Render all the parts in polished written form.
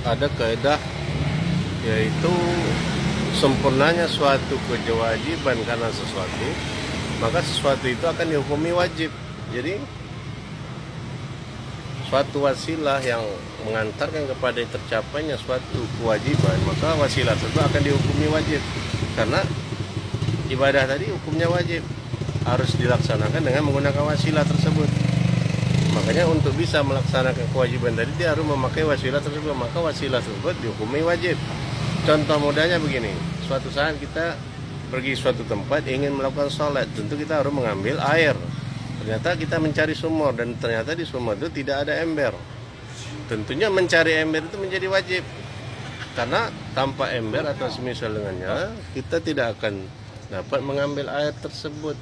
ada kaidah, yaitu sempurnanya suatu kewajiban karena sesuatu, maka sesuatu itu akan dihukumi wajib. Jadi suatu wasilah yang mengantarkan kepada tercapainya suatu kewajiban, maka wasilah tersebut akan dihukumi wajib. Karena ibadah tadi hukumnya wajib, harus dilaksanakan dengan menggunakan wasilah tersebut. Makanya untuk bisa melaksanakan kewajiban tadi, dia harus memakai wasilah tersebut, maka wasilah tersebut dihukumi wajib. Contoh mudahnya begini, suatu saat kita pergi suatu tempat ingin melakukan sholat, tentu kita harus mengambil air. Ternyata kita mencari sumur, dan ternyata di sumur itu tidak ada ember. Tentunya mencari ember itu menjadi wajib, karena tanpa ember atau semisal dengannya, kita tidak akan dapat mengambil air tersebut.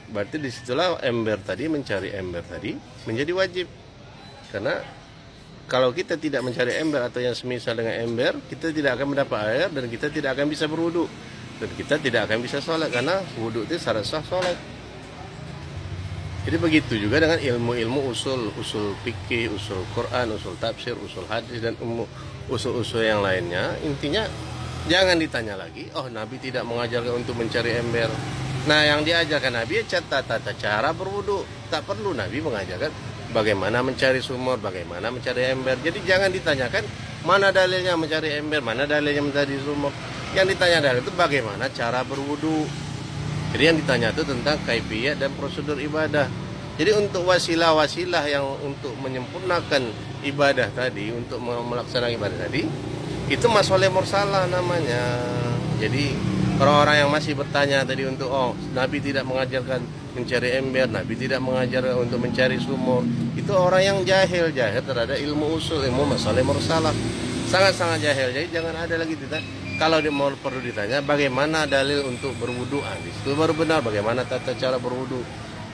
Berarti disitulah ember tadi, mencari ember tadi menjadi wajib. Karena kalau kita tidak mencari ember atau yang semisal dengan ember, kita tidak akan mendapat air dan kita tidak akan bisa berwudu, dan kita tidak akan bisa sholat, karena wudu itu syarat sah sholat. Jadi begitu juga dengan ilmu-ilmu usul fikih, usul Quran, usul tafsir, usul hadis, dan usul-usul yang lainnya. Intinya jangan ditanya lagi, oh Nabi tidak mengajarkan untuk mencari ember. Nah, yang diajarkan Nabi tata cara berwudu. Tak perlu Nabi mengajarkan bagaimana mencari sumur, bagaimana mencari ember. Jadi jangan ditanyakan mana dalilnya mencari ember, mana dalilnya mencari sumur. Yang ditanya dalil itu bagaimana cara berwudu. Jadi yang ditanya itu tentang kaifiyah dan prosedur ibadah. Jadi untuk wasilah-wasilah yang untuk menyempurnakan ibadah tadi, untuk melaksanakan ibadah tadi, itu masoleh mursalah namanya. Jadi orang-orang yang masih bertanya tadi untuk Nabi tidak mengajarkan mencari ember, Nabi tidak mengajarkan untuk mencari sumur, itu orang yang jahil terhadap ilmu usul, ilmu masoleh mursalah, sangat-sangat jahil. Jadi jangan ada lagi kalau dia mau perlu ditanya bagaimana dalil untuk berwudu, itu baru benar. Bagaimana tata cara berwudu,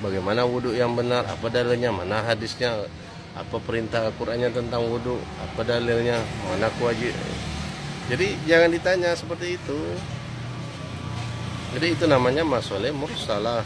bagaimana wudu yang benar, apa dalilnya, mana hadisnya, apa perintah Al-Qur'annya tentang wudu, apa dalilnya, mana kewajiban. Jadi jangan ditanya seperti itu. Jadi itu namanya masoleh mursalah.